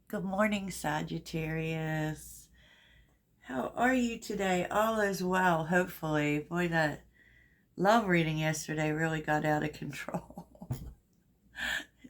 Good morning, Sagittarius. How are you today? All is well, hopefully. Boy, that love reading yesterday really got out of control.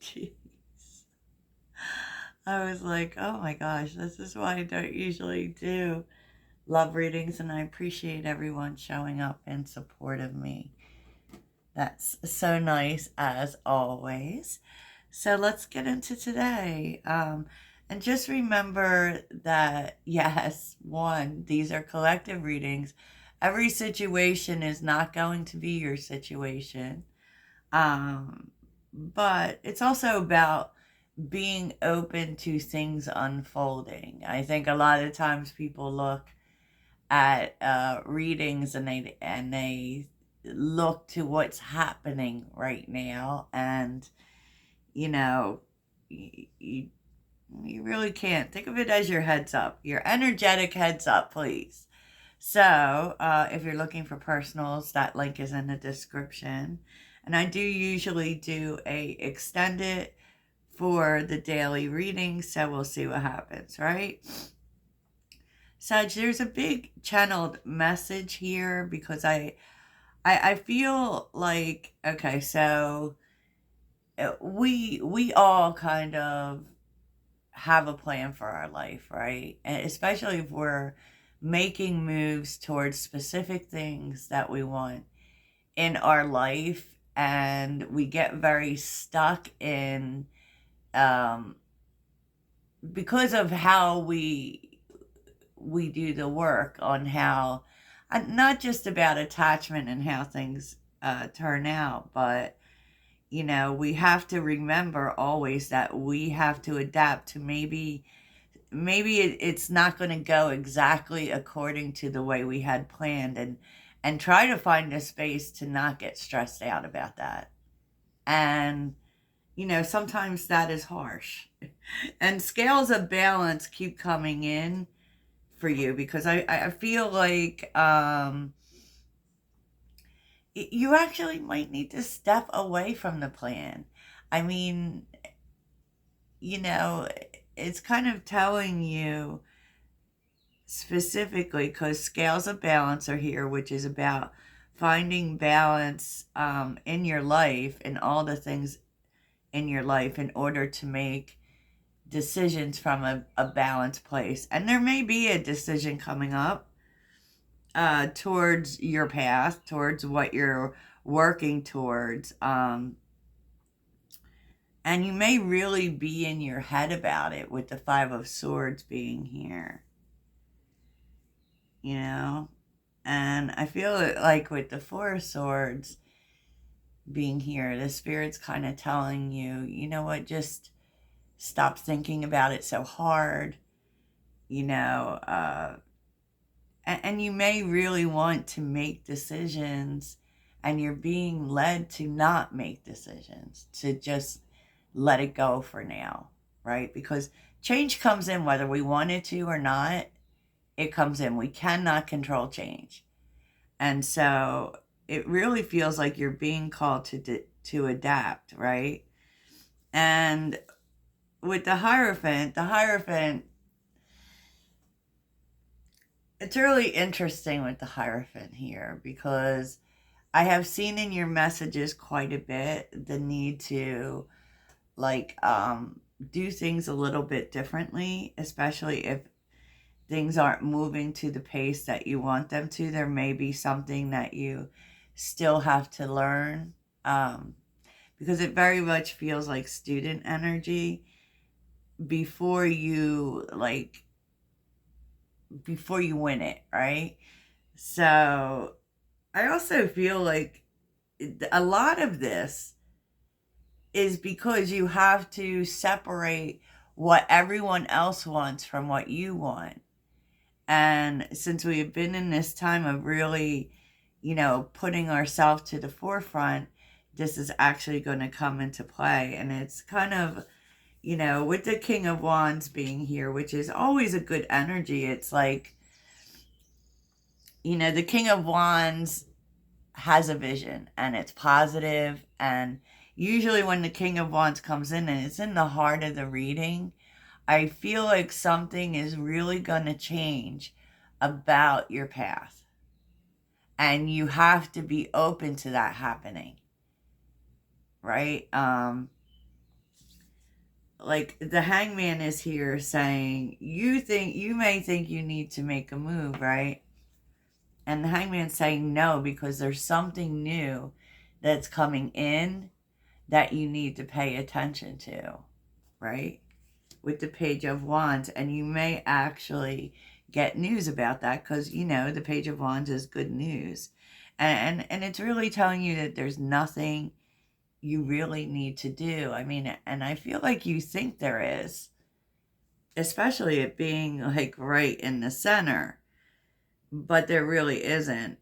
Jeez. I was like, oh my gosh, this is why I don't usually do love readings, and I appreciate everyone showing up in support of me. That's so nice, as always. So let's get into today. And just remember that, yes, one, these are collective readings. Every situation is not going to be your situation. But it's also about being open to things unfolding. I think a lot of times people look at readings and they look to what's happening right now, and you know, you you really can't. Think of it as your heads up, your energetic heads up, please. So, if you're looking for personals, that link is in the description. And I do usually do a extended for the daily reading, so we'll see what happens, right? Sag, there's a big channeled message here because I feel like, okay, so we all kind of have a plan for our life, right? And especially if we're making moves towards specific things that we want in our life, and we get very stuck in um because of how we do the work on how, not just about attachment and how things turn out, but we have to remember always that we have to adapt to maybe it's not going to go exactly according to the way we had planned, and try to find a space to not get stressed out about that. And sometimes that is harsh. And scales of balance keep coming in for you because I feel like you actually might need to step away from the plan. I mean, you know, it's kind of telling you specifically because scales of balance are here, which is about finding balance in your life and all the things in your life in order to make decisions from a balanced place. And there may be a decision coming up towards your path, towards what you're working towards. And you may really be in your head about it with the Five of Swords being here, you know? And I feel like with the Four of Swords being here, the Spirit's kind of telling you, you know what, just stop thinking about it so hard, you know? And you may really want to make decisions, and you're being led to not make decisions, to just let it go for now, right? Because change comes in whether we want it to or not. It comes in. We cannot control change. And so it really feels like you're being called to adapt, right? And with the Hierophant, it's really interesting with the Hierophant here because I have seen in your messages quite a bit the need to like do things a little bit differently, especially if things aren't moving to the pace that you want them to. There may be something that you still have to learn, because it very much feels like student energy before you before you win it, right? So I also feel like a lot of this is because you have to separate what everyone else wants from what you want. And since we have been in this time of really, putting ourselves to the forefront, this is actually going to come into play. And it's kind of, with the King of Wands being here, which is always a good energy, it's like, the King of Wands has a vision and it's positive. And usually when the King of Wands comes in and it's in the heart of the reading, I feel like something is really going to change about your path. And you have to be open to that happening, right? Like the hangman is here saying, you may think you need to make a move, right? And the hangman's saying no, because there's something new that's coming in that you need to pay attention to, right? With the Page of Wands. And you may actually get news about that, because, the Page of Wands is good news. And it's really telling you that there's nothing you really need to do. I mean, and I feel like you think there is, especially it being like right in the center, but there really isn't.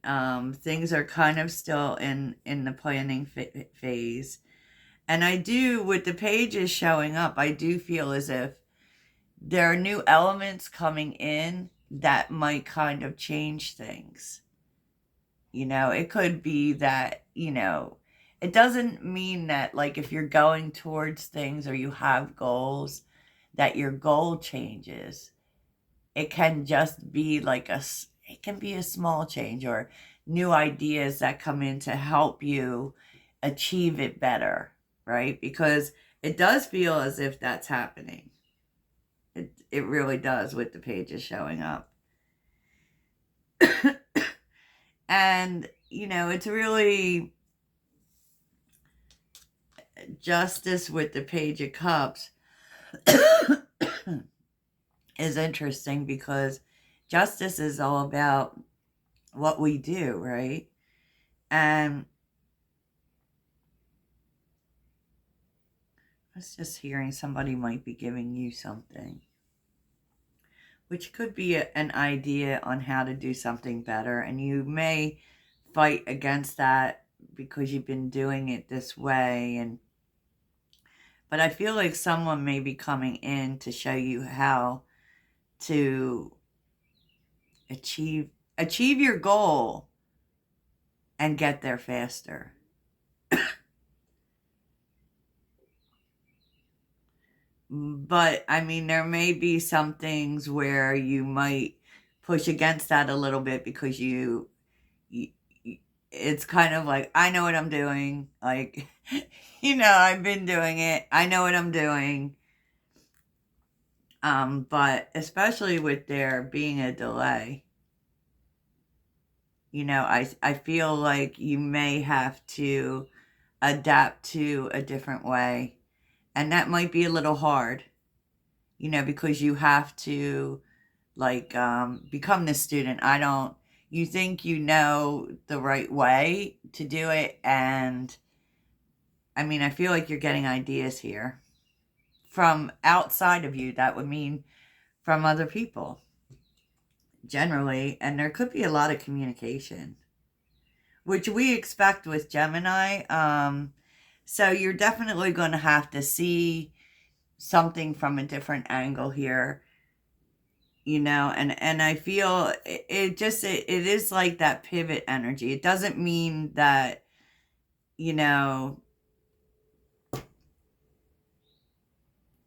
Things are kind of still in the planning phase. And I do, with the pages showing up, I do feel as if there are new elements coming in that might kind of change things. It could be that, it doesn't mean that, like, if you're going towards things or you have goals, that your goal changes. It can just be like it can be a small change, or new ideas that come in to help you achieve it better, right? Because it does feel as if that's happening. It really does, with the pages showing up. And, it's really Justice with the Page of Cups is interesting, because justice is all about what we do, right? And I was just hearing somebody might be giving you something, which could be an idea on how to do something better. And you may fight against that because you've been doing it this way. But I feel like someone may be coming in to show you how to achieve your goal and get there faster. But I mean, there may be some things where you might push against that a little bit, because you it's kind of like, I know what I'm doing. Like, I've been doing it. I know what I'm doing. But especially with there being a delay, I feel like you may have to adapt to a different way. And that might be a little hard, because you have to, like, become the student. You think you know the right way to do it. And I mean, I feel like you're getting ideas here from outside of you. That would mean from other people, generally. And there could be a lot of communication, which we expect with Gemini. So you're definitely going to have to see something from a different angle here, and I feel it is like that pivot energy. It doesn't mean that,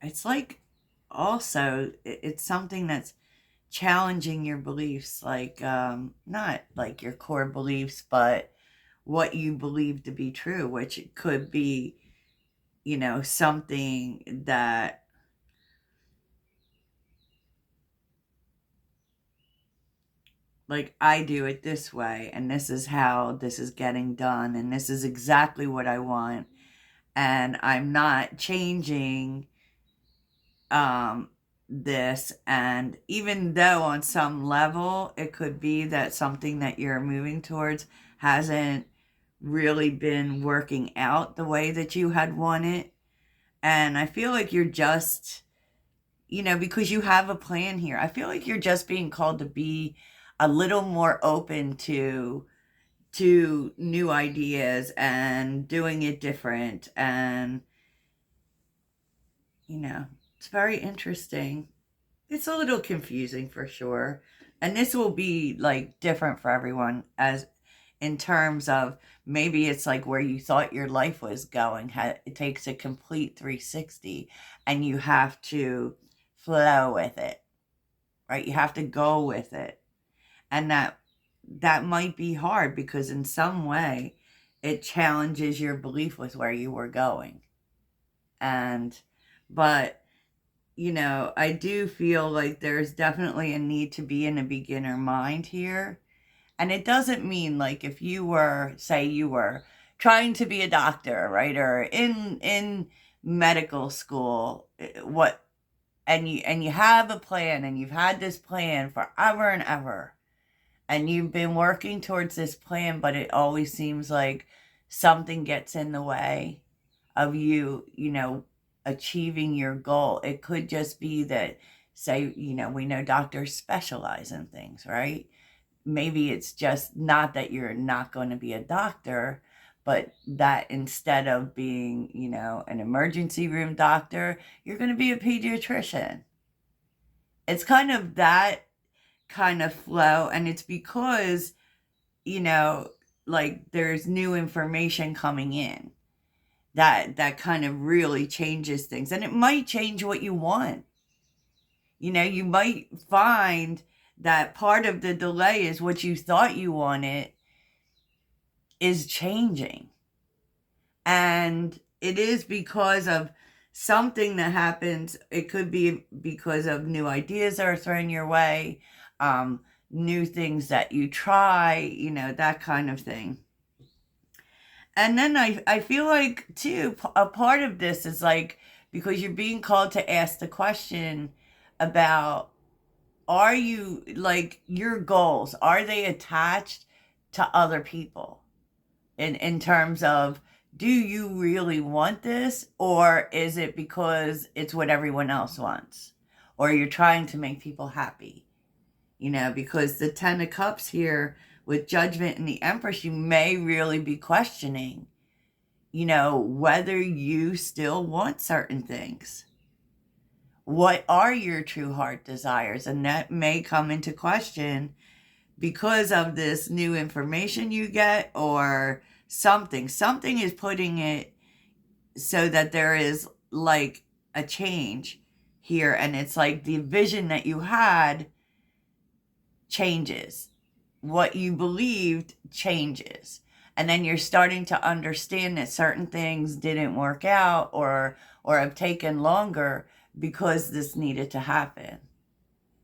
it's like, also it's something that's challenging your beliefs, like, not like your core beliefs, but what you believe to be true, which could be, something that, like, I do it this way, and this is how this is getting done, and this is exactly what I want, and I'm not changing this. And even though on some level it could be that something that you're moving towards hasn't really been working out the way that you had wanted, and I feel like you're just, because you have a plan here, I feel like you're just being called to be a little more open to new ideas and doing it different. And it's very interesting. It's a little confusing, for sure, and this will be like different for everyone, as in terms of, maybe it's like where you thought your life was going, it takes a complete 360, and you have to flow with it, right? You have to go with it. And that might be hard because in some way it challenges your belief with where you were going. But I do feel like there's definitely a need to be in a beginner mind here. And it doesn't mean like if you were, say you were trying to be a doctor, right? Or in medical school, and you have a plan and you've had this plan forever and ever. And you've been working towards this plan, but it always seems like something gets in the way of you, achieving your goal. It could just be that, say, we know doctors specialize in things, right? Maybe it's just not that you're not going to be a doctor, but that instead of being, an emergency room doctor, you're going to be a pediatrician. It's kind of that kind of flow, and it's because, like there's new information coming in that kind of really changes things, and it might change what you want. You might find that part of the delay is what you thought you wanted is changing. And it is because of something that happens. It could be because of new ideas that are thrown your way, new things that you try, that kind of thing. And then I feel like, too, a part of this is like, because you're being called to ask the question about, are you, like, your goals, are they attached to other people? In terms of, do you really want this? Or is it because it's what everyone else wants? Or you're trying to make people happy? Because the 10 of Cups here with Judgment and the Empress, you may really be questioning, whether you still want certain things. What are your true heart desires? And that may come into question because of this new information you get, or something is putting it so that there is like a change here. And it's like the vision that you had changes. What you believed changes. And then you're starting to understand that certain things didn't work out or have taken longer because this needed to happen.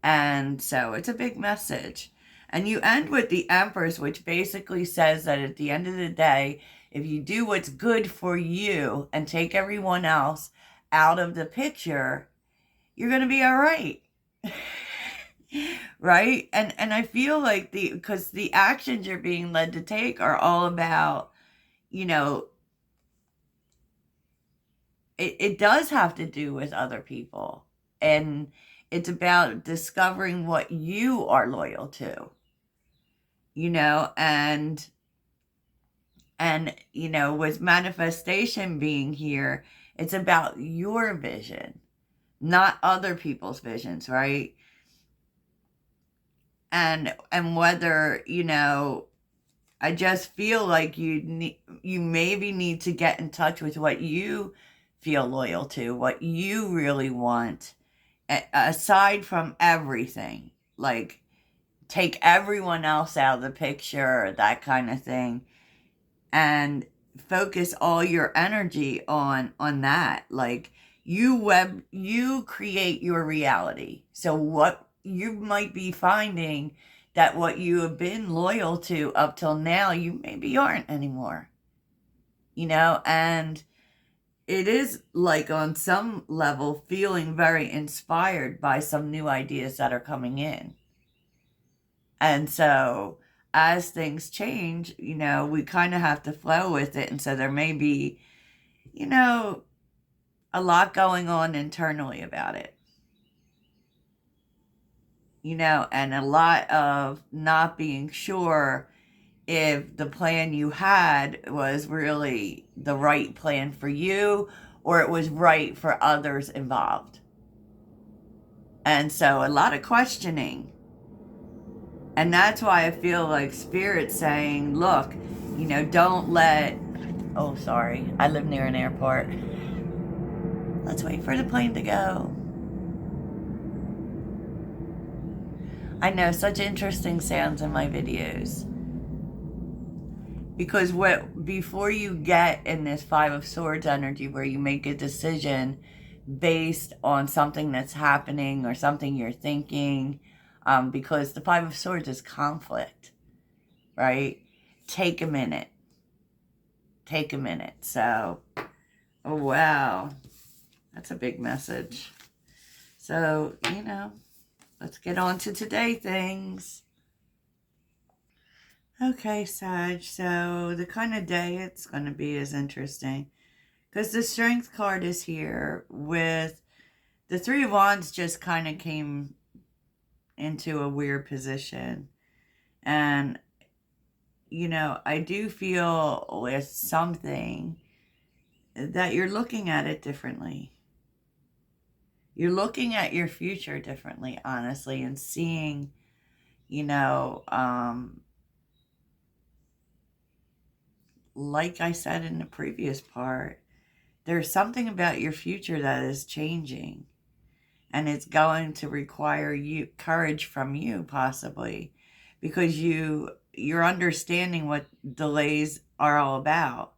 And so it's a big message. And you end with the Empress, which basically says that at the end of the day, if you do what's good for you and take everyone else out of the picture, you're going to be all right. Right? And I feel like because the actions you're being led to take are all about, it does have to do with other people. And it's about discovering what you are loyal to, and with manifestation being here, it's about your vision, not other people's visions, right? And whether, I just feel like you maybe need to get in touch with what you feel loyal to, what you really want, aside from everything. Like, take everyone else out of the picture, that kind of thing, and focus all your energy on that. Like, you create your reality. So what you might be finding that what you have been loyal to up till now, you maybe aren't anymore. And it is like on some level feeling very inspired by some new ideas that are coming in. And so as things change, we kind of have to flow with it. And so there may be, a lot going on internally about it. And a lot of not being sure if the plan you had was really the right plan for you or it was right for others involved. And so a lot of questioning. And that's why I feel like Spirit's saying, look, don't let... Oh, sorry. I live near an airport. Let's wait for the plane to go. I know, such interesting sounds in my videos. Because before you get in this Five of Swords energy where you make a decision based on something that's happening or something you're thinking, because the Five of Swords is conflict, right? Take a minute. Take a minute. So, oh wow, that's a big message. So, let's get on to today things. Okay, Sag, so the kind of day it's going to be is interesting. Because the Strength card is here with the Three of Wands just kind of came into a weird position. And, I do feel with something that you're looking at it differently. You're looking at your future differently, honestly, and seeing, like I said in the previous part, there's something about your future that is changing. And it's going to require courage from you, possibly, because you're understanding what delays are all about,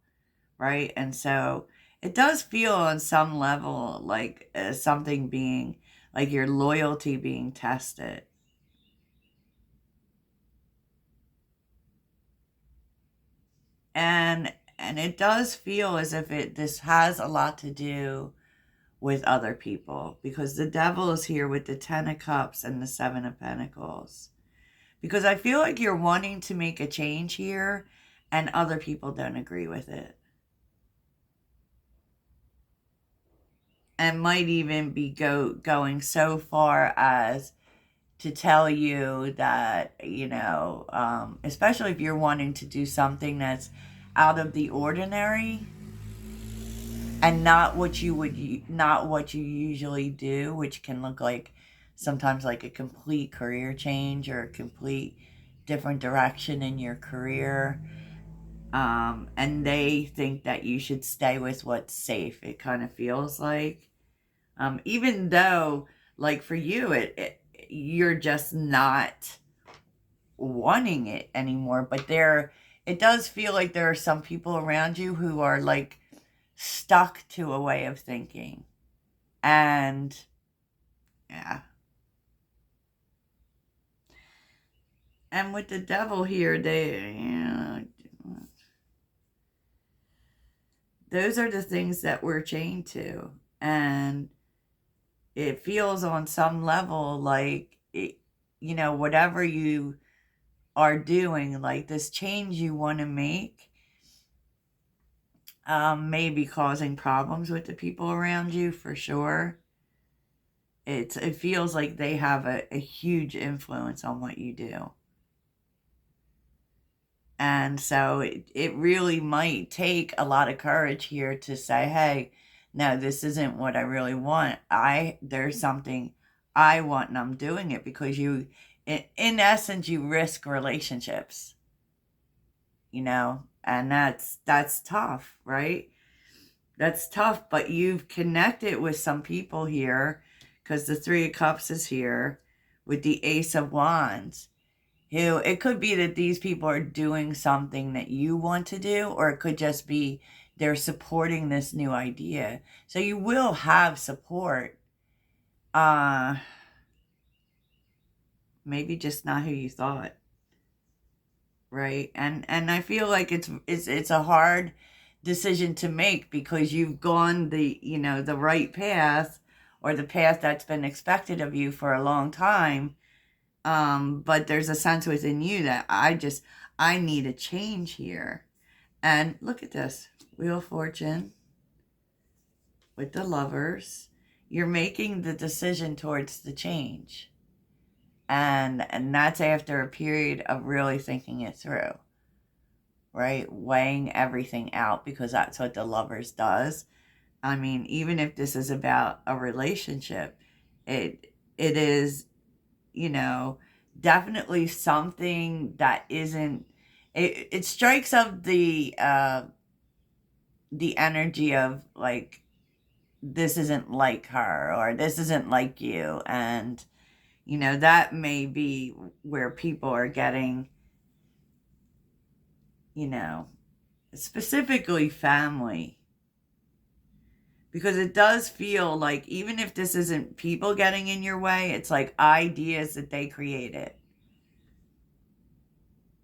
right? And so it does feel on some level like something being, like your loyalty being tested. And it does feel as if this has a lot to do with other people, because the devil is here with the 10 of Cups and the 7 of Pentacles. Because I feel like you're wanting to make a change here and other people don't agree with it. And might even be going so far as to tell you that, especially if you're wanting to do something that's out of the ordinary and not what you usually do, which can look like sometimes like a complete career change or a complete different direction in your career. And they think that you should stay with what's safe. It kind of feels like, even though, like for you, you're just not wanting it anymore. But it does feel like there are some people around you who are like stuck to a way of thinking. And yeah. And with the devil here, those are the things that we're chained to. And it feels on some level like, whatever you are doing, like this change you want to make, may be causing problems with the people around you for sure. It feels like they have a huge influence on what you do. And so it really might take a lot of courage here to say, hey, no, this isn't what I really want. There's something I want and I'm doing it, because in essence, you risk relationships, and that's tough, right? That's tough, but you've connected with some people here, because the Three of Cups is here with the Ace of Wands. It could be that these people are doing something that you want to do, or it could just be they're supporting this new idea. So you will have support. Maybe just not who you thought, right? And I feel like it's a hard decision to make, because you've gone the right path, or the path that's been expected of you for a long time. But there's a sense within you that I need a change here. And look at this, Wheel of Fortune with the Lovers. You're making the decision towards the change. And that's after a period of really thinking it through, right? Weighing everything out, because that's what the Lovers does. I mean, even if this is about a relationship, it is, definitely something that isn't, it strikes up the energy of like, this isn't like her, or this isn't like you. And You know, that may be where people are getting, you know, specifically family. Because it does feel like, even if this isn't people getting in your way, it's like ideas that they created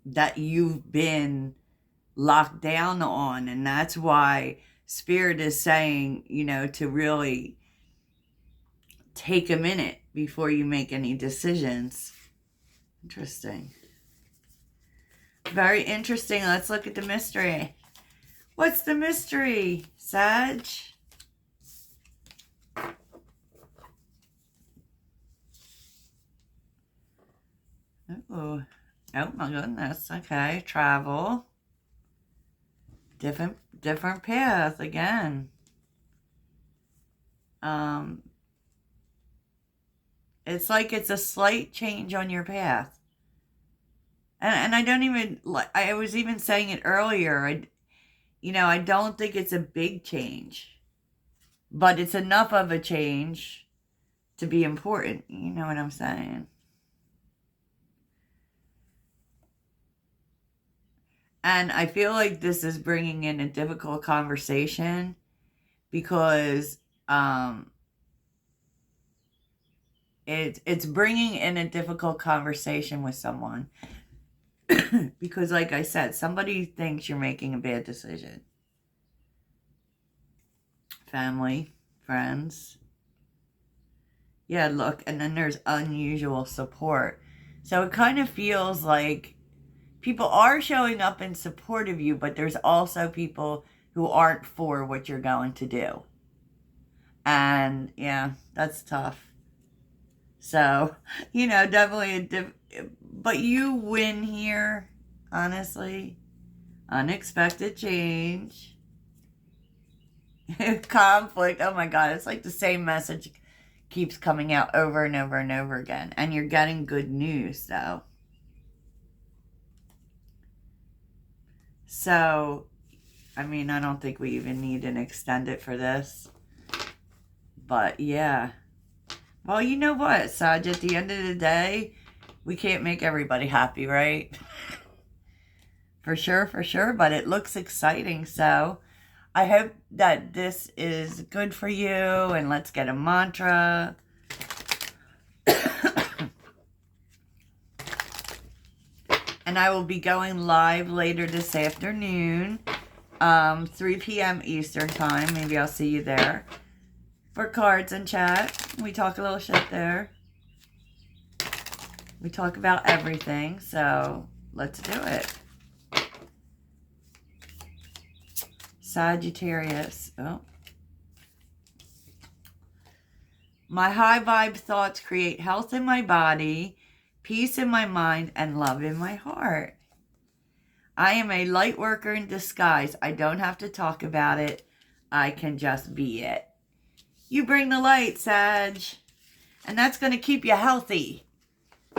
that you've been locked down on. And that's why Spirit is saying, you know, to really take a minute before you make any decisions. Interesting. Very interesting. Let's look at the mystery. What's the mystery, Sag? Oh, oh my goodness. Okay, travel. Different path again. It's like it's a slight change on your path. And I don't even, like, I was even saying it earlier. I don't think it's a big change, but it's enough of a change to be important. You know what I'm saying? And I feel like this is bringing in a difficult conversation because it's bringing in a difficult conversation with someone. Because, like I said, somebody thinks you're making a bad decision. Family, friends. Yeah, look, and then there's unusual support. So it kind of feels like people are showing up in support of you, but there's also people who aren't for what you're going to do. And yeah, that's tough. So, definitely but you win here, honestly. Unexpected change. Conflict. Oh my God, it's like the same message keeps coming out over and over and over again. And you're getting good news, though. So, I mean, I don't think we even need an extended for this. But yeah. Well, you know what, Saj? At the end of the day, we can't make everybody happy, right? For sure. But it looks exciting. So I hope that this is good for you. And let's get a mantra. And I will be going live later this afternoon, 3 p.m. Eastern time. Maybe I'll see you there for cards and chat. We talk a little shit there. We talk about everything, so let's do it. Sagittarius. Oh. My high vibe thoughts create health in my body, peace in my mind, and love in my heart. I am a light worker in disguise. I don't have to talk about it. I can just be it. You bring the light, Sag. And that's going to keep you healthy.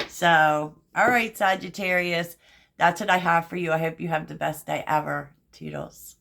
So, all right, Sagittarius. That's what I have for you. I hope you have the best day ever. Toodles.